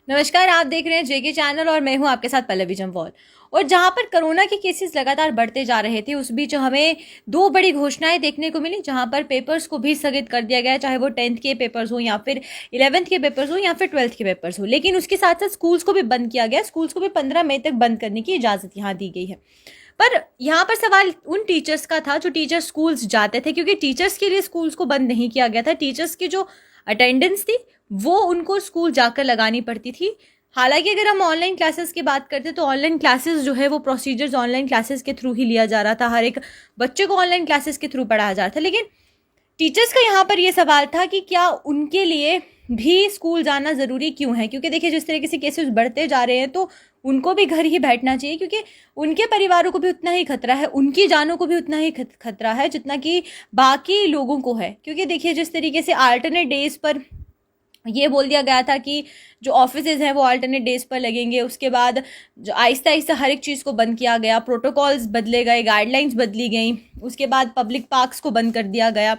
नमस्कार, आप देख रहे हैं जेके चैनल और मैं हूं आपके साथ पल्लवी जम्वाल। और जहां पर कोरोना के केसेस लगातार बढ़ते जा रहे थे, उस बीच हमें दो बड़ी घोषणाएं देखने को मिली, जहां पर पेपर्स को भी स्थगित कर दिया गया, चाहे वो 10th के पेपर्स हो या फिर 11th के पेपर्स हो या फिर 12th के पेपर्स हो। लेकिन उसके साथ साथ स्कूल्स को भी बंद किया गया। स्कूल्स को भी 15 मई तक बंद करने की इजाजत यहाँ दी गई है। पर यहाँ पर सवाल उन टीचर्स का था जो टीचर स्कूल्स जाते थे, क्योंकि टीचर्स के लिए स्कूल्स को बंद नहीं किया गया था। टीचर्स की जो अटेंडेंस थी वो उनको स्कूल जाकर लगानी पड़ती थी। हालांकि अगर हम ऑनलाइन क्लासेस की बात करते हैं तो ऑनलाइन क्लासेस जो है वो प्रोसीजर्स ऑनलाइन क्लासेस के थ्रू ही लिया जा रहा था। हर एक बच्चे को ऑनलाइन क्लासेस के थ्रू पढ़ाया जा रहा था। लेकिन टीचर्स का यहाँ पर ये सवाल था कि क्या उनके लिए भी स्कूल जाना ज़रूरी क्यों है, क्योंकि देखिए जिस तरीके से केसेस बढ़ते जा रहे हैं तो उनको भी घर ही बैठना चाहिए, क्योंकि उनके परिवारों को भी उतना ही खतरा है, उनकी जानों को भी उतना ही खतरा है जितना कि बाकी लोगों को है। क्योंकि देखिए जिस तरीके से अल्टरनेट डेज पर ये बोल दिया गया था कि जो ऑफिसेज हैं वो अल्टरनेट डेज पर लगेंगे, उसके बाद जो आहिस्ता आहिस्ता हर एक चीज़ को बंद किया गया, प्रोटोकॉल्स बदले गए, गाइडलाइंस बदली गई, उसके बाद पब्लिक पार्क्स को बंद कर दिया गया।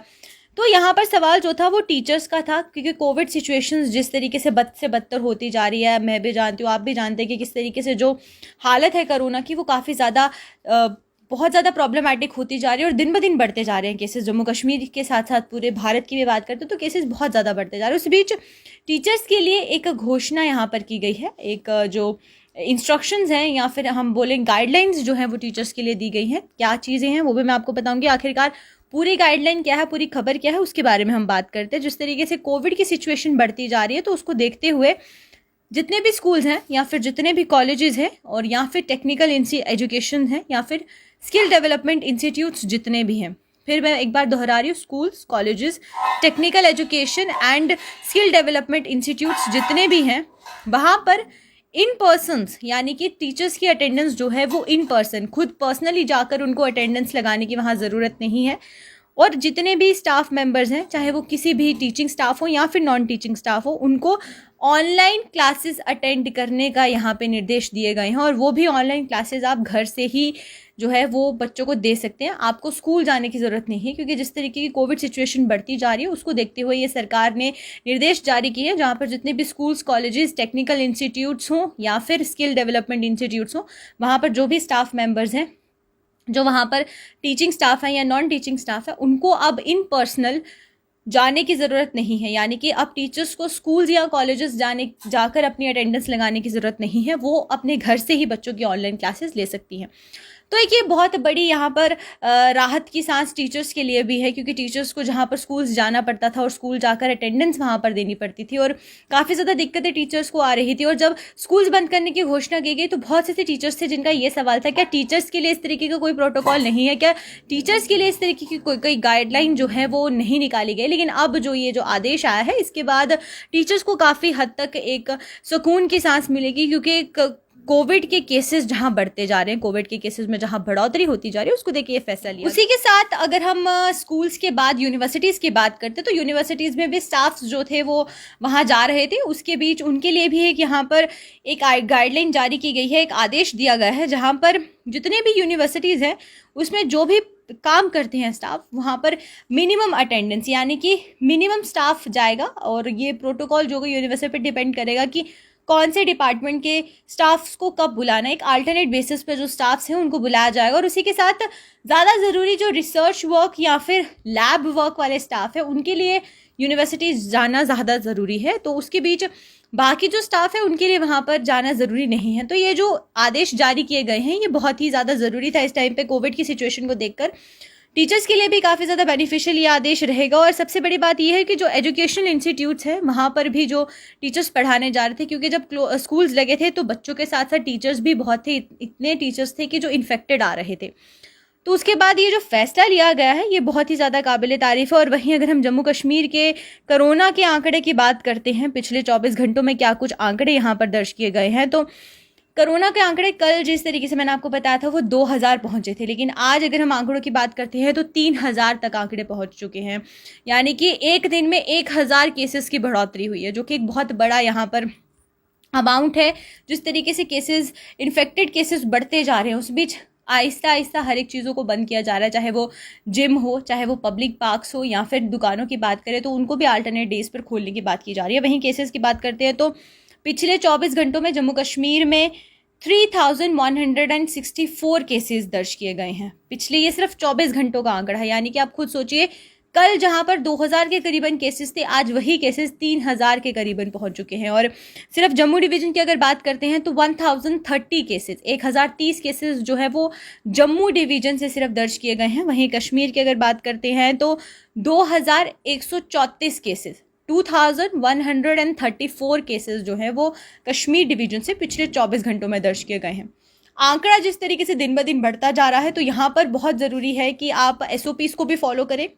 तो यहाँ पर सवाल जो था वो टीचर्स का था, क्योंकि कोविड सिचुएशंस जिस तरीके से बद से बदतर होती जा रही है, मैं भी जानती हूँ, आप भी जानते हैं कि किस तरीके से जो हालत है कोरोना की वो काफ़ी ज़्यादा बहुत ज़्यादा प्रॉब्लमैटिक होती जा रही है और दिन ब दिन बढ़ते जा रहे हैं केसेस। जम्मू कश्मीर के साथ साथ पूरे भारत की भी बात करते हैं तो केसेस बहुत ज़्यादा बढ़ते जा रहे हैं। उस बीच टीचर्स के लिए एक घोषणा यहाँ पर की गई है, एक जो इंस्ट्रक्शंस हैं या फिर हम बोलें गाइडलाइंस जो हैं वो टीचर्स के लिए दी गई हैं। क्या चीज़ें हैं वो भी मैं आपको बताऊंगी। आखिरकार पूरी गाइडलाइन क्या है, पूरी खबर क्या है, उसके बारे में हम बात करते हैं। जिस तरीके से कोविड की सिचुएशन बढ़ती जा रही है तो उसको देखते हुए जितने भी स्कूल्स हैं या फिर जितने भी कॉलेजेस हैं और या फिर टेक्निकल एजुकेशन हैं या फिर स्किल डेवलपमेंट इंस्टीट्यूट्स जितने भी हैं, फिर मैं एक बार दोहरा रही हूँ, schools, colleges, technical education and skill development institutes जितने भी हैं, वहाँ पर इन पर्सन्स यानी कि टीचर्स की अटेंडेंस जो है वो इन पर्सन खुद पर्सनली जाकर उनको अटेंडेंस लगाने की वहाँ ज़रूरत नहीं है। और जितने भी स्टाफ मेंबर्स हैं, चाहे वो किसी भी टीचिंग स्टाफ हो या फिर नॉन टीचिंग स्टाफ हो, उनको ऑनलाइन क्लासेस अटेंड करने का यहाँ पे निर्देश दिए गए हैं। और वो भी ऑनलाइन क्लासेस आप घर से ही जो है वो बच्चों को दे सकते हैं, आपको स्कूल जाने की ज़रूरत नहीं है। क्योंकि जिस तरीके की कोविड सिचुएशन बढ़ती जा रही है उसको देखते हुए ये सरकार ने निर्देश जारी किए हैं, जहाँ पर जितने भी स्कूल्स, कॉलेजेस, टेक्निकल इंस्टीट्यूट्स हों या फिर स्किल डेवलपमेंट इंस्टीट्यूट्स हों, वहाँ पर जो भी स्टाफ मेंबर्स हैं, जो वहाँ पर टीचिंग स्टाफ है या नॉन टीचिंग स्टाफ है, उनको अब इन पर्सनल जाने की ज़रूरत नहीं है। यानी कि अब टीचर्स को स्कूल्स या कॉलेजेस जाकर अपनी अटेंडेंस लगाने की ज़रूरत नहीं है, वो अपने घर से ही बच्चों की ऑनलाइन क्लासेस ले सकती हैं। तो एक ये बहुत बड़ी यहाँ पर राहत की सांस टीचर्स के लिए भी है, क्योंकि टीचर्स को जहाँ पर स्कूल्स जाना पड़ता था और स्कूल जाकर अटेंडेंस वहाँ पर देनी पड़ती थी और काफ़ी ज़्यादा दिक्कतें टीचर्स को आ रही थी। और जब स्कूल्स बंद करने की घोषणा की गई तो बहुत से टीचर्स थे जिनका ये सवाल था, क्या टीचर्स के लिए इस तरीके का कोई प्रोटोकॉल नहीं है, क्या टीचर्स के लिए इस तरीके की कोई गाइडलाइन जो है वो नहीं निकाली गई। लेकिन अब जो ये जो आदेश आया है इसके बाद टीचर्स को काफ़ी हद तक एक सुकून की सांस मिलेगी, क्योंकि कोविड के केसेस जहां बढ़ते जा रहे हैं, कोविड के केसेस में जहां बढ़ोतरी होती जा रही है, उसको देखिए ये फैसला लिया। उसी के साथ अगर हम स्कूल्स के बाद यूनिवर्सिटीज़ की बात करते हैं तो यूनिवर्सिटीज़ में भी स्टाफ जो थे वो वहां जा रहे थे। उसके बीच उनके लिए भी एक यहाँ पर एक गाइडलाइन जारी की गई है, एक आदेश दिया गया है, जहाँ पर जितने भी यूनिवर्सिटीज़ हैं उसमें जो भी काम करते हैं स्टाफ, वहाँ पर मिनिमम अटेंडेंस यानी कि मिनिमम स्टाफ जाएगा। और ये प्रोटोकॉल जो यूनिवर्सिटी पे डिपेंड करेगा कि कौन से डिपार्टमेंट के स्टाफ्स को कब बुलाना है। एक अल्टरनेट बेसिस पे जो स्टाफ्स हैं उनको बुलाया जाएगा। और उसी के साथ ज़्यादा ज़रूरी जो रिसर्च वर्क या फिर लैब वर्क वाले स्टाफ है उनके लिए यूनिवर्सिटी जाना ज़्यादा ज़रूरी है। तो उसके बीच बाकी जो स्टाफ है उनके लिए वहाँ पर जाना ज़रूरी नहीं है। तो ये जो आदेश जारी किए गए हैं ये बहुत ही ज़्यादा ज़रूरी था इस टाइम पे कोविड की सिचुएशन को देखकर। टीचर्स के लिए भी काफ़ी ज़्यादा बेनिफिशियल ये आदेश रहेगा। और सबसे बड़ी बात यह है कि जो एजुकेशनल इंस्टीट्यूट्स हैं वहाँ पर भी जो टीचर्स पढ़ाने जा रहे थे, क्योंकि जब स्कूल्स लगे थे तो बच्चों के साथ साथ टीचर्स भी बहुत थे, इतने टीचर्स थे कि जो इन्फेक्टेड आ रहे थे। तो उसके बाद ये जो फैसला लिया गया है ये बहुत ही ज़्यादा काबिल तारीफ़ है। और वहीं अगर हम जम्मू कश्मीर के कोरोना के आंकड़े की बात करते हैं, पिछले 24 घंटों में क्या कुछ आंकड़े यहाँ पर दर्ज किए गए हैं, तो कोरोना के आंकड़े कल जिस तरीके से मैंने आपको बताया था वो 2000 पहुंचे थे, लेकिन आज अगर हम आंकड़ों की बात करते हैं तो 3000 तक आंकड़े पहुंच चुके हैं। यानी कि एक दिन में 1000 केसेस की बढ़ोतरी हुई है, जो कि एक बहुत बड़ा यहाँ पर अमाउंट है। जिस तरीके से केसेस, इन्फेक्टेड केसेस बढ़ते जा रहे हैं, उस बीच आहिस्ता आहिस्ता हर एक चीज़ों को बंद किया जा रहा है, चाहे वो जिम हो, चाहे वो पब्लिक पार्क्स हो या फिर दुकानों की बात करें तो उनको भी अल्टरनेट डेज पर खोलने की बात की जा रही है। वहीं केसेस की बात करते हैं तो पिछले 24 घंटों में जम्मू कश्मीर में 3164 केसेस दर्ज किए गए हैं। पिछले ये सिर्फ 24 घंटों का आंकड़ा है, यानी कि आप खुद सोचिए, कल जहां पर 2000 के करीबन केसेस थे, आज वही केसेस 3000 के करीबन पहुंच चुके हैं। और सिर्फ जम्मू डिवीजन की अगर बात करते हैं तो 1030 केसेस, 1030 केसेस जो है वो जम्मू डिवीजन से सिर्फ दर्ज किए गए हैं। वहीं कश्मीर की अगर बात करते हैं तो 2134 केसेस, 2134 केसेस जो हैं वो कश्मीर डिवीजन से पिछले 24 घंटों में दर्ज किए गए हैं। आंकड़ा जिस तरीके से दिन ब दिन बढ़ता जा रहा है, तो यहाँ पर बहुत ज़रूरी है कि आप SOPs को भी फॉलो करें,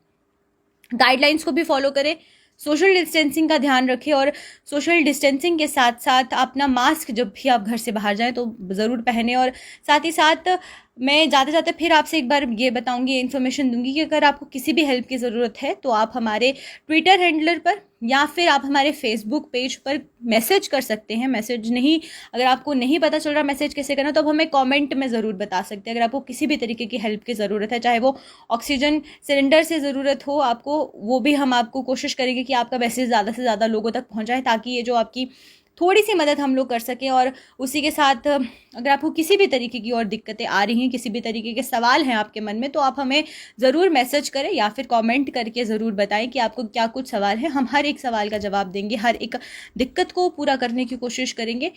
गाइडलाइंस को भी फॉलो करें, सोशल डिस्टेंसिंग का ध्यान रखें और सोशल डिस्टेंसिंग के साथ साथ अपना मास्क जब भी आप घर से बाहर जाएं तो ज़रूर पहने। और साथ ही साथ मैं जाते जाते फिर आपसे एक बार ये बताऊंगी, इन्फॉर्मेशन दूंगी कि अगर आपको किसी भी हेल्प की ज़रूरत है तो आप हमारे ट्विटर हैंडलर पर या फिर आप हमारे फेसबुक पेज पर मैसेज कर सकते हैं। मैसेज नहीं, अगर आपको नहीं पता चल रहा मैसेज कैसे करना तो आप हमें कमेंट में ज़रूर बता सकते हैं। अगर आपको किसी भी तरीके की हेल्प की ज़रूरत है, चाहे वो ऑक्सीजन सिलेंडर से ज़रूरत हो आपको, वो भी हम आपको कोशिश करेंगे कि आपका मैसेज ज़्यादा से ज़्यादा लोगों तक पहुँचाएँ, ताकि ये जो आपकी थोड़ी सी मदद हम लोग कर सकें। और उसी के साथ अगर आपको किसी भी तरीके की और दिक्कतें आ रही हैं, किसी भी तरीके के सवाल हैं आपके मन में, तो आप हमें ज़रूर मैसेज करें या फिर कमेंट करके ज़रूर बताएं कि आपको क्या कुछ सवाल है। हम हर एक सवाल का जवाब देंगे, हर एक दिक्कत को पूरा करने की कोशिश करेंगे।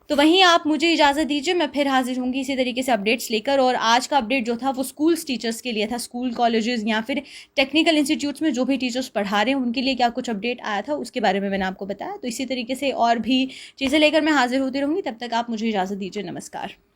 तो वहीं आप मुझे इजाज़त दीजिए, मैं फिर हाजिर होंगी इसी तरीके से अपडेट्स लेकर। और आज का अपडेट जो था वो स्कूल्स टीचर्स के लिए था, स्कूल कॉलेजेस या फिर टेक्निकल इंस्टीट्यूट्स में जो भी टीचर्स पढ़ा रहे हैं उनके लिए क्या कुछ अपडेट आया था उसके बारे में मैंने आपको बताया। तो इसी तरीके से और भी चीज़ें लेकर मैं हाजिर होती रहूँगी, तब तक आप मुझे इजाज़त दीजिए। नमस्कार।